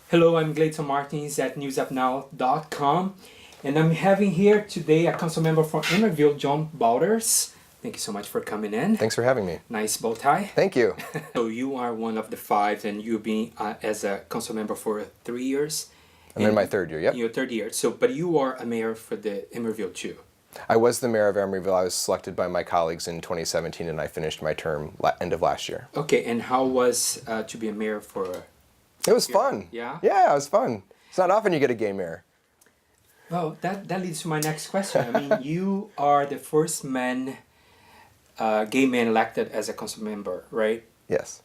Hello, I'm Gleison Martins at newsupnow.com, and I'm having here today a council member from Emeryville, John Bauters. Thank you so much for coming in. Thanks for having me. Nice bow tie. Thank you. So you are one of the five, and you've been as a council member for 3 years. I'm in my third year, yep. Your third year. So, but you are a mayor for the Emeryville too. I was the mayor of Emeryville. I was selected by my colleagues in 2017, and I finished my term end of last year. Okay, and how was to be a mayor for? It was fun. Yeah? Yeah, it was fun. It's not often you get a gay mayor. Well, that leads to my next question. I mean, you are the first gay man elected as a council member, right? Yes.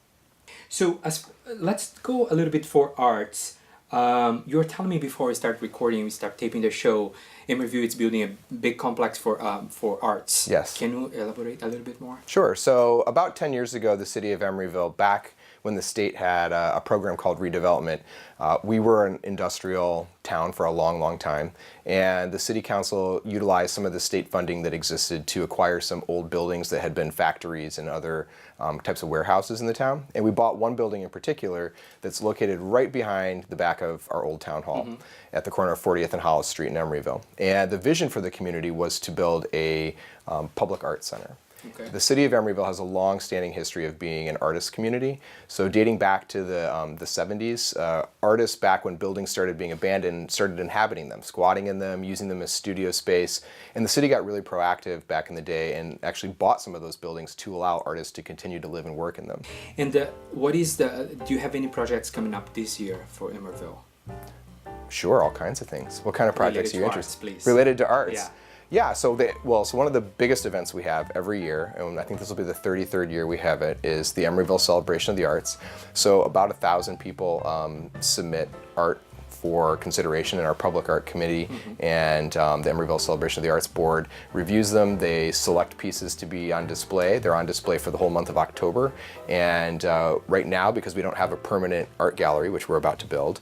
So let's go a little bit for arts. You were telling me before we start recording, we start taping the show, Emeryville is building a big complex for arts. Yes. Can you elaborate a little bit more? Sure. So about 10 years ago, the city of Emeryville, back when the state had a program called redevelopment, we were an industrial town for a long, long time, and the city council utilized some of the state funding that existed to acquire some old buildings that had been factories and other types of warehouses in the town. And we bought one building in particular that's located right behind the back of our old town hall at the corner of 40th and Hollis Street in Emeryville. And the vision for the community was to build a public arts center. Okay. The city of Emeryville has a long-standing history of being an artist community. So dating back to the 70s, artists back when buildings started being abandoned started inhabiting them, squatting in them, using them as studio space. And the city got really proactive back in the day and actually bought some of those buildings to allow artists to continue to live and work in them. And do you have any projects coming up this year for Emeryville? Sure, all kinds of things. What kind of projects are you interested in? Please. Related to arts? Yeah. Yeah, so one of the biggest events we have every year, and I think this will be the 33rd year we have it, is the Emeryville Celebration of the Arts. So about 1,000 people submit art for consideration in our public art committee, and the Emeryville Celebration of the Arts board reviews them. They select pieces to be on display. They're on display for the whole month of October, and right now, because we don't have a permanent art gallery, which we're about to build,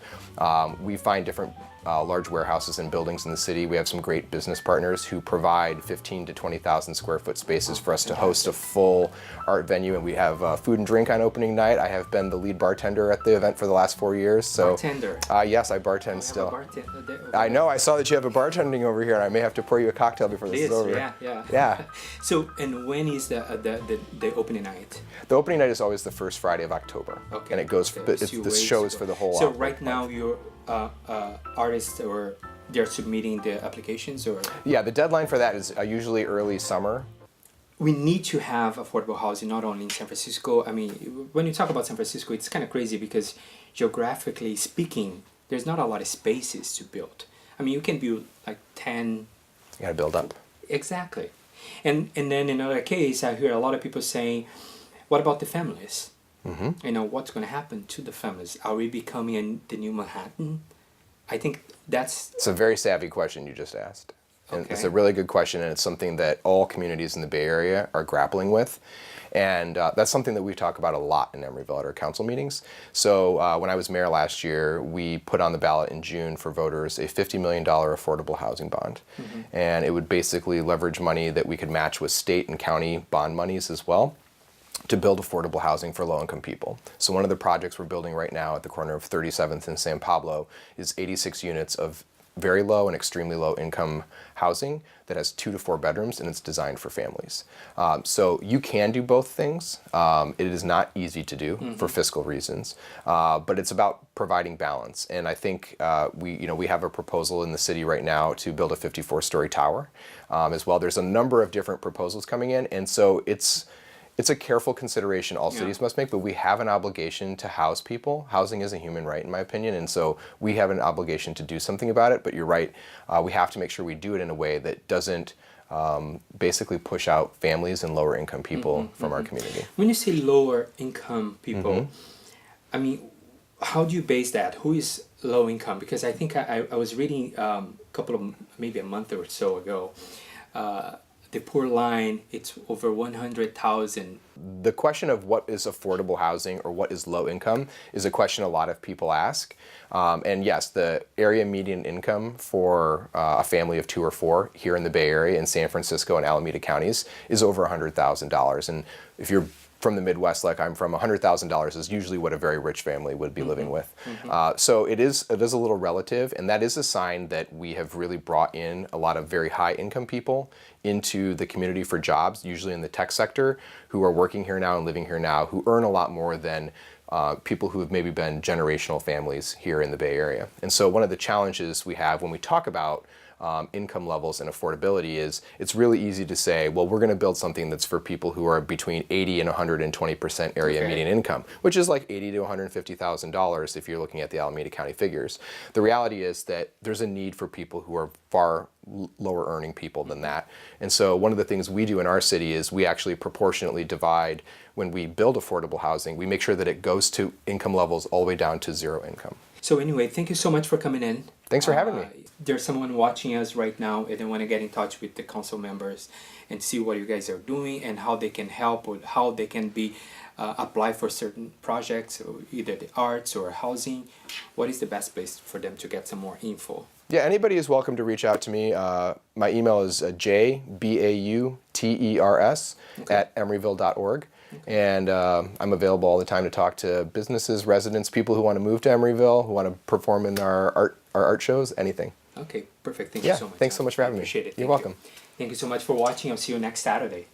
we find different large warehouses and buildings in the city. We have some great business partners who provide 15 to 20,000 square foot spaces for us to host a full art venue, and we have food and drink on opening night. I have been the lead bartender at the event for the last 4 years. So, bartender? Yes, I bartend still. Bartender. I know, I saw that you have a bartending over here, and I may have to pour you a cocktail before this is over. Yeah. So, and when is the opening night? The opening night is always the first Friday of October. Okay. And it goes, the show is for the whole So month. right now you're artists, or they're submitting the applications, or? Yeah, the deadline for that is usually early summer. We need to have affordable housing not only in San Francisco. I mean, when you talk about San Francisco, it's kind of crazy because geographically speaking, there's not a lot of spaces to build. I mean, you can build like 10. You gotta build up. Exactly. And then in another case, I hear a lot of people saying, what about the families? You know, what's going to happen to the families? Are we becoming the new Manhattan? I think it's a very savvy question you just asked. And Okay. It's a really good question, and it's something that all communities in the Bay Area are grappling with. And that's something that we talk about a lot in Emeryville at our council meetings. So when I was mayor last year, we put on the ballot in June for voters a $50 million affordable housing bond. And it would basically leverage money that we could match with state and county bond monies as well, to build affordable housing for low-income people. So one of the projects we're building right now at the corner of 37th and San Pablo is 86 units of very low and extremely low income housing that has 2 to 4 bedrooms, and it's designed for families. So you can do both things. It is not easy to do for fiscal reasons, but it's about providing balance. And I think we have a proposal in the city right now to build a 54-story tower as well. There's a number of different proposals coming in, and so it's a careful consideration all cities must make, but we have an obligation to house people. Housing is a human right, in my opinion, and so we have an obligation to do something about it. But you're right, we have to make sure we do it in a way that doesn't basically push out families and lower income people from our community. When you say lower income people, I mean, how do you base that? Who is low income? Because I think I was reading maybe a month or so ago, the poor line, it's over 100,000. The question of what is affordable housing or what is low income is a question a lot of people ask. And yes, the area median income for a family of 2 or 4 here in the Bay Area in San Francisco and Alameda counties is over $100,000. And if you're from the Midwest, like I'm from, $100,000 is usually what a very rich family would be living with. So it is a little relative, and that is a sign that we have really brought in a lot of very high income people into the community for jobs, usually in the tech sector, who are working here now and living here now, who earn a lot more than people who have maybe been generational families here in the Bay Area. And so one of the challenges we have when we talk about income levels and affordability is it's really easy to say, well, we're going to build something that's for people who are between 80 and 120% area median income, which is like $80,000 to $150,000 if you're looking at the Alameda County figures. The reality is that there's a need for people who are far lower earning people than that. And so one of the things we do in our city is we actually proportionately divide when we build affordable housing. We make sure that it goes to income levels all the way down to zero income. So anyway, thank you so much for coming in. Thanks for having me. There's someone watching us right now and they want to get in touch with the council members and see what you guys are doing and how they can help or how they can be apply for certain projects, or either the arts or housing. What is the best place for them to get some more info? Yeah, anybody is welcome to reach out to me. My email is jbauters at emeryville.org. And I'm available all the time to talk to businesses, residents, people who want to move to Emeryville, who want to perform in our art shows, anything. Okay, perfect. Thank you so much. Thanks so much for having me. Appreciate it. You're welcome. Thank you so much for watching. I'll see you next Saturday.